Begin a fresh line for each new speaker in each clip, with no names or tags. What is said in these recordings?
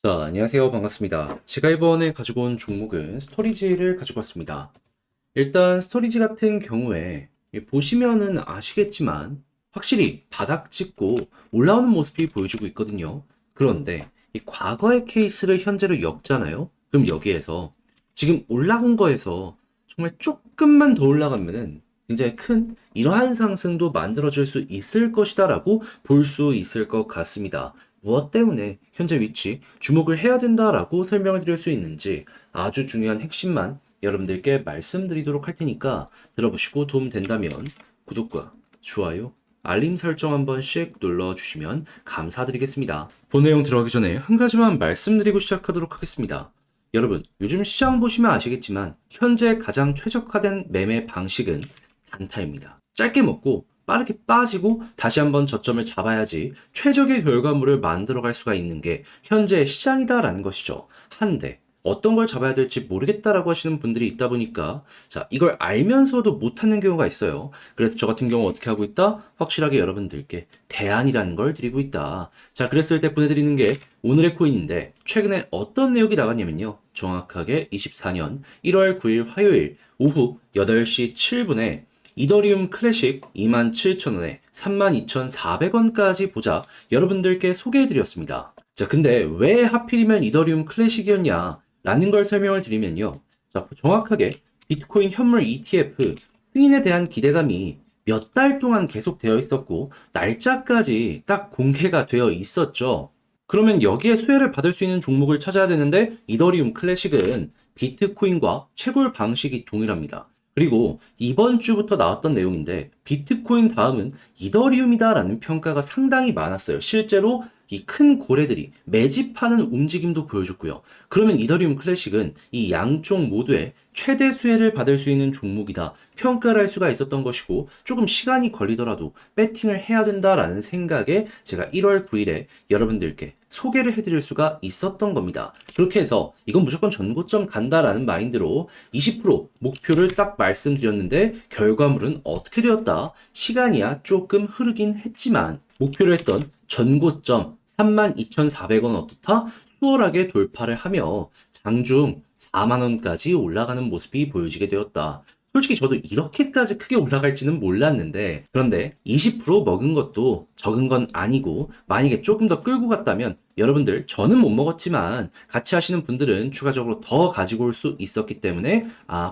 자, 안녕하세요. 반갑습니다. 제가 이번에 가지고 온 종목은 스토리지를 가지고 왔습니다. 일단 스토리지 같은 경우에 보시면은 아시겠지만 확실히 바닥 찍고 올라오는 모습이 보여주고 있거든요. 그런데 이 과거의 케이스를 현재로 엮잖아요. 그럼 여기에서 지금 올라온 거에서 정말 조금만 더 올라가면은 굉장히 큰 이러한 상승도 만들어질 수 있을 것이다라고 볼 수 있을 것 같습니다. 무엇 때문에 현재 위치 주목을 해야 된다라고 설명을 드릴 수 있는지 아주 중요한 핵심만 여러분들께 말씀드리도록 할 테니까 들어보시고 도움 된다면 구독과 좋아요, 알림 설정 한 번씩 눌러주시면 감사드리겠습니다. 본 내용 들어가기 전에 한 가지만 말씀드리고 시작하도록 하겠습니다. 여러분, 요즘 시장 보시면 아시겠지만 현재 가장 최적화된 매매 방식은 단타입니다. 짧게 먹고 빠르게 빠지고 다시 한번 저점을 잡아야지 최적의 결과물을 만들어갈 수가 있는 게 현재 시장이다라는 것이죠. 한데 어떤 걸 잡아야 될지 모르겠다라고 하시는 분들이 있다 보니까 자, 이걸 알면서도 못하는 경우가 있어요. 그래서 저 같은 경우 어떻게 하고 있다? 확실하게 여러분들께 대안이라는 걸 드리고 있다. 자, 그랬을 때 보내드리는 게 오늘의 코인인데 최근에 어떤 내용이 나갔냐면요. 정확하게 24년 1월 9일 화요일 오후 8시 7분에 이더리움 클래식 27,000원에 32,400원까지 보자 여러분들께 소개해드렸습니다. 자, 근데 왜 하필이면 이더리움 클래식이었냐? 라는 걸 설명을 드리면요. 자, 정확하게 비트코인 현물 ETF 승인에 대한 기대감이 몇 달 동안 계속되어 있었고, 날짜까지 딱 공개가 되어 있었죠. 그러면 여기에 수혜를 받을 수 있는 종목을 찾아야 되는데, 이더리움 클래식은 비트코인과 채굴 방식이 동일합니다. 그리고 이번 주부터 나왔던 내용인데 비트코인 다음은 이더리움이다라는 평가가 상당히 많았어요. 실제로 이 큰 고래들이 매집하는 움직임도 보여줬고요. 그러면 이더리움 클래식은 이 양쪽 모두에 최대 수혜를 받을 수 있는 종목이다. 평가를 할 수가 있었던 것이고 조금 시간이 걸리더라도 배팅을 해야 된다라는 생각에 제가 1월 9일에 여러분들께 소개를 해드릴 수가 있었던 겁니다. 그렇게 해서 이건 무조건 전고점 간다라는 마인드로 20% 목표를 딱 말씀드렸는데 결과물은 어떻게 되었다? 시간이야 조금 흐르긴 했지만 목표를 했던 전고점 32,400원 어떻다? 수월하게 돌파를 하며 장중 4만원까지 올라가는 모습이 보여지게 되었다. 솔직히 저도 이렇게까지 크게 올라갈지는 몰랐는데 그런데 20% 먹은 것도 적은 건 아니고 만약에 조금 더 끌고 갔다면 여러분들 저는 못 먹었지만 같이 하시는 분들은 추가적으로 더 가지고 올 수 있었기 때문에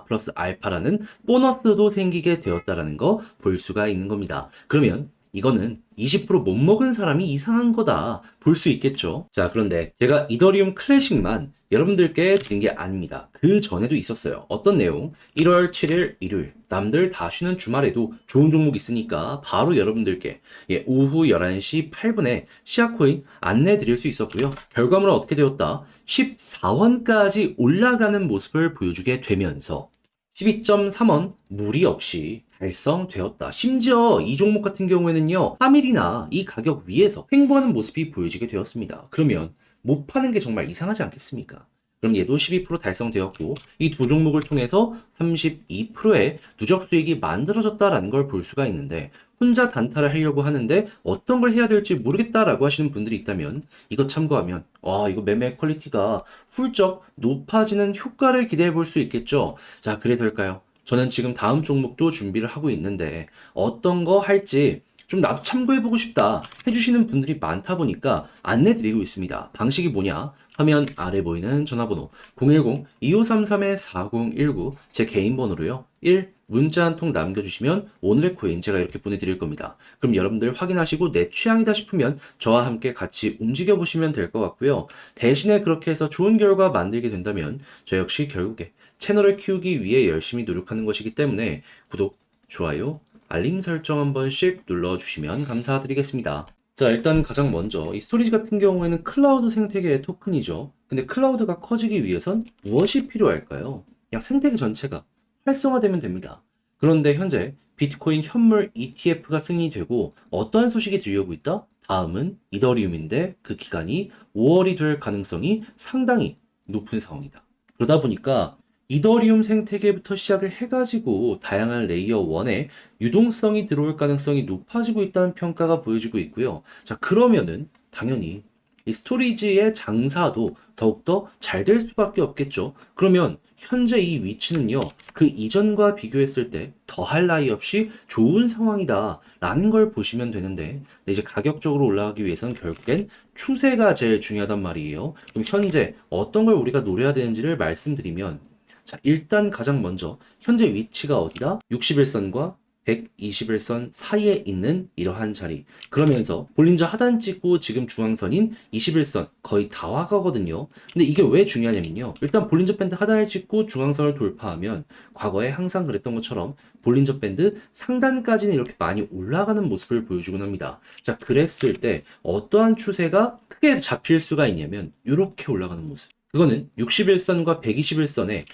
플러스 알파라는 보너스도 생기게 되었다라는 거 볼 수가 있는 겁니다. 그러면 이거는 20%못 먹은 사람이 이상한 거다 볼 수 있겠죠. 자, 그런데 제가 이더리움 클래식만 여러분들께 드린 게 아닙니다. 그 전에도 있었어요. 어떤 내용? 1월 7일 일요일 남들 다 쉬는 주말에도 좋은 종목 있으니까 바로 여러분들께 오후 11시 8분에 시아코인 안내 드릴 수 있었고요. 결과물은 어떻게 되었다? 14원까지 올라가는 모습을 보여주게 되면서 12.3원 무리 없이 달성되었다. 심지어 이 종목 같은 경우에는요, 3일이나 이 가격 위에서 횡보하는 모습이 보여지게 되었습니다. 그러면 못 파는 게 정말 이상하지 않겠습니까? 그럼 얘도 12% 달성되었고 이 두 종목을 통해서 32%의 누적 수익이 만들어졌다라는 걸 볼 수가 있는데 혼자 단타를 하려고 하는데 어떤 걸 해야 될지 모르겠다라고 하시는 분들이 있다면 이거 참고하면 이거 매매 퀄리티가 훌쩍 높아지는 효과를 기대해 볼 수 있겠죠. 자, 그래서일까요? 저는 지금 다음 종목도 준비를 하고 있는데 어떤 거 할지 좀 나도 참고해보고 싶다 해주시는 분들이 많다 보니까 안내드리고 있습니다. 방식이 뭐냐? 화면 아래 보이는 전화번호 010-2533-4019 제 개인 번호로요. 1. 문자 한 통 남겨주시면 오늘의 코인 제가 이렇게 보내드릴 겁니다. 그럼 여러분들 확인하시고 내 취향이다 싶으면 저와 함께 같이 움직여보시면 될 것 같고요. 대신에 그렇게 해서 좋은 결과 만들게 된다면 저 역시 결국에 채널을 키우기 위해 열심히 노력하는 것이기 때문에 구독, 좋아요, 알림 설정 한 번씩 눌러주시면 감사드리겠습니다. 자, 일단 가장 먼저 이 스토리지 같은 경우에는 클라우드 생태계의 토큰이죠. 근데 클라우드가 커지기 위해선 무엇이 필요할까요? 그냥 생태계 전체가 활성화되면 됩니다. 그런데 현재 비트코인 현물 ETF가 승인되고 어떠한 소식이 들려오고 있다? 다음은 이더리움인데 그 기간이 5월이 될 가능성이 상당히 높은 상황이다. 그러다 보니까 이더리움 생태계부터 시작을 해가지고 다양한 레이어 1에 유동성이 들어올 가능성이 높아지고 있다는 평가가 보여지고 있고요. 자, 그러면은 당연히 이 스토리지의 장사도 더욱더 잘 될 수밖에 없겠죠. 그러면 현재 이 위치는요, 그 이전과 비교했을 때 더할 나위 없이 좋은 상황이다라는 걸 보시면 되는데, 근데 이제 가격적으로 올라가기 위해서는 결국엔 추세가 제일 중요하단 말이에요. 그럼 현재 어떤 걸 우리가 노려야 되는지를 말씀드리면, 자, 일단 가장 먼저 현재 위치가 어디다? 61선과 121선 사이에 있는 이러한 자리. 그러면서 볼린저 하단 찍고 지금 중앙선인 21선 거의 다 와가거든요. 근데 이게 왜 중요하냐면요. 일단 볼린저 밴드 하단을 찍고 중앙선을 돌파하면 과거에 항상 그랬던 것처럼 볼린저 밴드 상단까지는 이렇게 많이 올라가는 모습을 보여주곤 합니다. 자, 그랬을 때 어떠한 추세가 크게 잡힐 수가 있냐면 이렇게 올라가는 모습. 그거는 61선과 121선의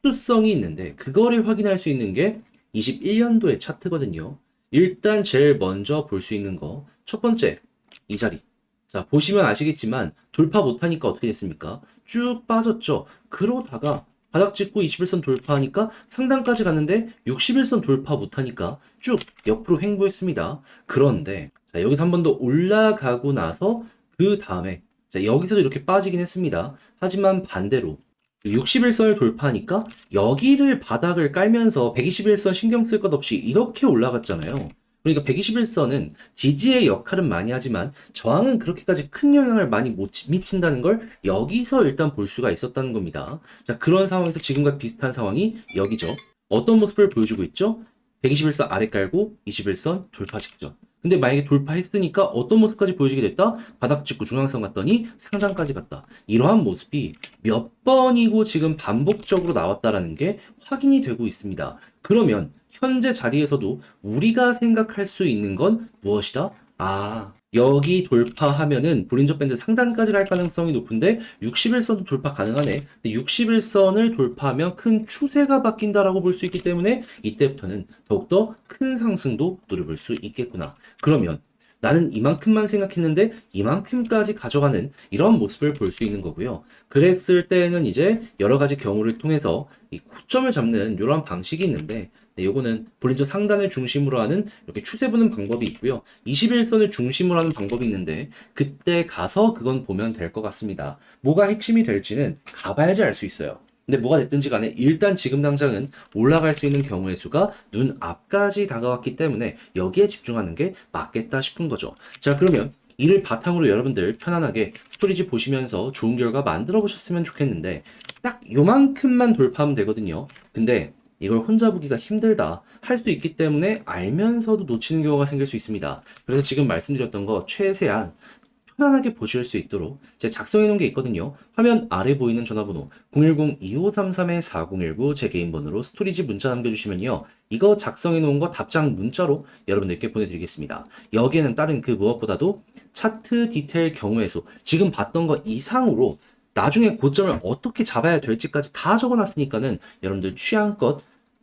특수성이 있는데 그거를 확인할 수 있는 게 21년도의 차트거든요. 일단 제일 먼저 볼 수 있는 거 첫 번째 이 자리. 자, 보시면 아시겠지만 돌파 못하니까 어떻게 됐습니까? 쭉 빠졌죠. 그러다가 바닥 찍고 21선 돌파하니까 상단까지 갔는데 61선 돌파 못하니까 쭉 옆으로 횡보했습니다. 그런데 자, 여기서 한 번 더 올라가고 나서 그 다음에 자, 여기서도 이렇게 빠지긴 했습니다. 하지만 반대로 61선을 돌파하니까 여기를 바닥을 깔면서 121선 신경 쓸 것 없이 이렇게 올라갔잖아요. 그러니까 121선은 지지의 역할은 많이 하지만 저항은 그렇게까지 큰 영향을 많이 못 미친다는 걸 여기서 일단 볼 수가 있었다는 겁니다. 자, 그런 상황에서 지금과 비슷한 상황이 여기죠. 어떤 모습을 보여주고 있죠? 121선 아래 깔고 21선 돌파 직전. 근데 만약에 돌파했으니까 어떤 모습까지 보여지게 됐다? 바닥 찍고 중앙선 갔더니 상단까지 갔다. 이러한 모습이 몇 번이고 지금 반복적으로 나왔다라는 게 확인이 되고 있습니다. 그러면 현재 자리에서도 우리가 생각할 수 있는 건 무엇이다? 아, 여기 돌파하면은 볼린저 밴드 상단까지 갈 가능성이 높은데 61선도 돌파 가능하네. 근데 61선을 돌파하면 큰 추세가 바뀐다라고 볼 수 있기 때문에 이때부터는 더욱더 큰 상승도 노려볼 수 있겠구나. 그러면 나는 이만큼만 생각했는데 이만큼까지 가져가는 이런 모습을 볼 수 있는 거고요. 그랬을 때는 이제 여러 가지 경우를 통해서 이 고점을 잡는 이런 방식이 있는데 네, 요거는 볼린저 상단을 중심으로 하는 이렇게 추세 보는 방법이 있고요. 21선을 중심으로 하는 방법이 있는데 그때 가서 그건 보면 될 것 같습니다. 뭐가 핵심이 될지는 가봐야지 알 수 있어요. 근데 뭐가 됐든지 간에 일단 지금 당장은 올라갈 수 있는 경우의 수가 눈 앞까지 다가왔기 때문에 여기에 집중하는 게 맞겠다 싶은 거죠. 자, 그러면 이를 바탕으로 여러분들 편안하게 스토리지 보시면서 좋은 결과 만들어 보셨으면 좋겠는데 딱 요만큼만 돌파하면 되거든요. 근데 이걸 혼자 보기가 힘들다 할 수 있기 때문에 알면서도 놓치는 경우가 생길 수 있습니다. 그래서 지금 말씀드렸던 거 최대한 편안하게 보실 수 있도록 제가 작성해 놓은 게 있거든요. 화면 아래 보이는 전화번호 010-2533-4019 제 개인 번호로 스토리지 문자 남겨주시면요. 이거 작성해 놓은 거 답장 문자로 여러분들께 보내드리겠습니다. 여기에는 다른 그 무엇보다도 차트 디테일 경우의 수 지금 봤던 거 이상으로 나중에 고점을 어떻게 잡아야 될지까지 다 적어놨으니까는 여러분들 취향껏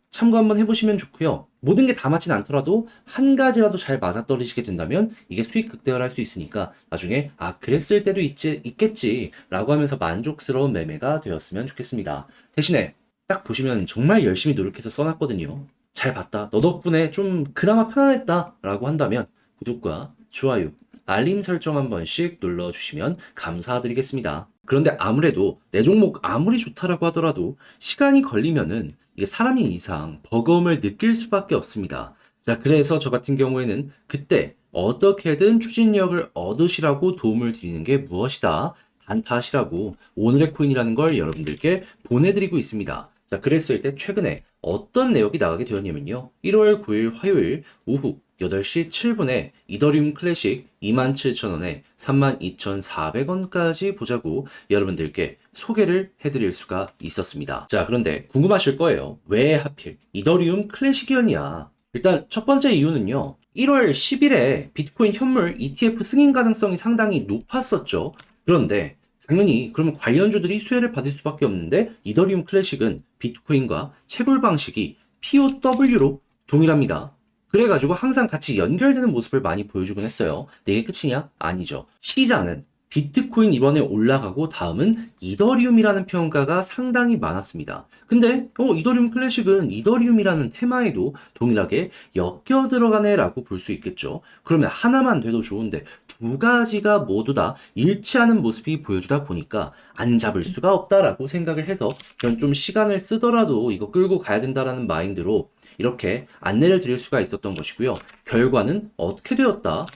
참고 한번 해보시면 좋고요. 모든 게 다 맞진 않더라도 한 가지라도 잘 맞아떨어지게 된다면 이게 수익 극대화를 할 수 있으니까 나중에 아 그랬을 때도 있겠지 라고 하면서 만족스러운 매매가 되었으면 좋겠습니다. 대신에 딱 보시면 정말 열심히 노력해서 써놨거든요. 잘 봤다. 너 덕분에 좀 그나마 편안했다 라고 한다면 구독과 좋아요, 알림 설정 한 번씩 눌러주시면 감사드리겠습니다. 그런데 아무래도 내 종목 아무리 좋다라고 하더라도 시간이 걸리면은 이게 사람인 이상 버거움을 느낄 수밖에 없습니다. 자, 그래서 저 같은 경우에는 그때 어떻게든 추진력을 얻으시라고 도움을 드리는 게 무엇이다. 단타하시라고 오늘의 코인이라는 걸 여러분들께 보내드리고 있습니다. 자, 그랬을 때 최근에 어떤 내역이 나가게 되었냐면요. 1월 9일 화요일 오후 8시 7분에 이더리움 클래식 27,000원에 32,400원까지 보자고 여러분들께 소개를 해드릴 수가 있었습니다. 자, 그런데 궁금하실 거예요. 왜 하필 이더리움 클래식이었냐? 일단 첫 번째 이유는요. 1월 10일에 비트코인 현물 ETF 승인 가능성이 상당히 높았었죠. 그런데 당연히 그러면 관련주들이 수혜를 받을 수밖에 없는데 이더리움 클래식은 비트코인과 채굴 방식이 POW로 동일합니다. 그래가지고 항상 같이 연결되는 모습을 많이 보여주곤 했어요. 근데 이게 끝이냐? 아니죠. 시장은 비트코인 이번에 올라가고 다음은 이더리움이라는 평가가 상당히 많았습니다. 근데 이더리움 클래식은 이더리움이라는 테마에도 동일하게 엮여 들어가네라고 볼 수 있겠죠. 그러면 하나만 돼도 좋은데 두 가지가 모두 다 일치하는 모습이 보여주다 보니까 안 잡을 수가 없다라고 생각을 해서 그냥 좀 시간을 쓰더라도 이거 끌고 가야 된다라는 마인드로 이렇게 안내를 드릴 수가 있었던 것이고요. 결과는 어떻게 되었다?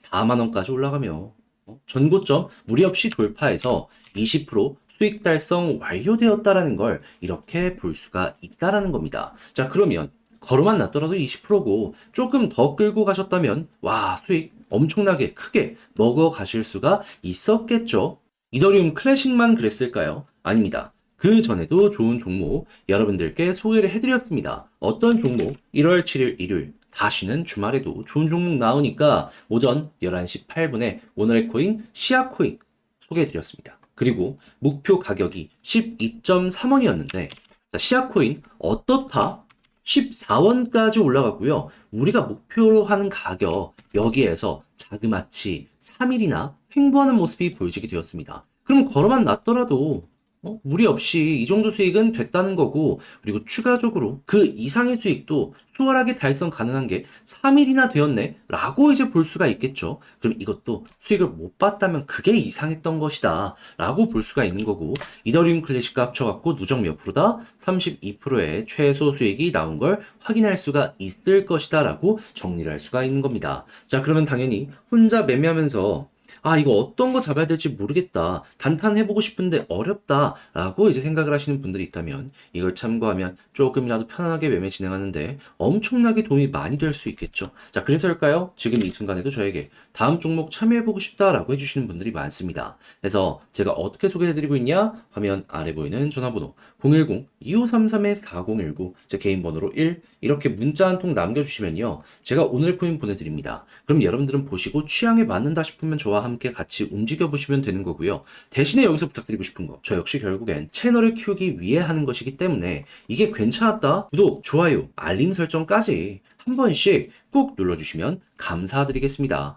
4만 원까지 올라가며 전고점 무리 없이 돌파해서 20% 수익 달성 완료되었다라는 걸 이렇게 볼 수가 있다라는 겁니다. 자, 그러면 걸어만 놨더라도 20%고 조금 더 끌고 가셨다면 와, 수익 엄청나게 크게 먹어 가실 수가 있었겠죠. 이더리움 클래식만 그랬을까요? 아닙니다. 그 전에도 좋은 종목 여러분들께 소개를 해드렸습니다. 어떤 종목? 1월 7일 일요일 다시는 주말에도 좋은 종목 나오니까 오전 11시 8분에 오늘의 코인 시아코인 소개해드렸습니다. 그리고 목표 가격이 12.3원이었는데 시아코인 어떻다? 14원까지 올라가고요. 우리가 목표로 하는 가격 여기에서 자그마치 3일이나 횡보하는 모습이 보여지게 되었습니다. 그럼 걸어만 놨더라도 무리 없이 이 정도 수익은 됐다는 거고, 그리고 추가적으로 그 이상의 수익도 수월하게 달성 가능한 게 3일이나 되었네 라고 이제 볼 수가 있겠죠. 그럼 이것도 수익을 못 봤다면 그게 이상했던 것이다 라고 볼 수가 있는 거고, 이더리움 클래식과 합쳐갖고 누적 몇 프로다? 32%의 최소 수익이 나온 걸 확인할 수가 있을 것이다 라고 정리를 할 수가 있는 겁니다. 자, 그러면 당연히 혼자 매매하면서 이거 어떤 거 잡아야 될지 모르겠다. 단탄해보고 싶은데 어렵다. 라고 이제 생각을 하시는 분들이 있다면 이걸 참고하면 조금이라도 편안하게 매매 진행하는데 엄청나게 도움이 많이 될 수 있겠죠. 자, 그래서일까요? 지금 이 순간에도 저에게 다음 종목 참여해보고 싶다라고 해주시는 분들이 많습니다. 그래서 제가 어떻게 소개해드리고 있냐? 화면 아래 보이는 전화번호 010-2533-4019 제 개인 번호로 1 이렇게 문자 한 통 남겨주시면요. 제가 오늘 코인 보내드립니다. 그럼 여러분들은 보시고 취향에 맞는다 싶으면 저와 함께 같이 움직여보시면 되는 거고요. 대신에 여기서 부탁드리고 싶은 거, 저 역시 결국엔 채널을 키우기 위해 하는 것이기 때문에 이게 괜찮았다? 구독, 좋아요, 알림 설정까지 한 번씩 꼭 눌러주시면 감사드리겠습니다.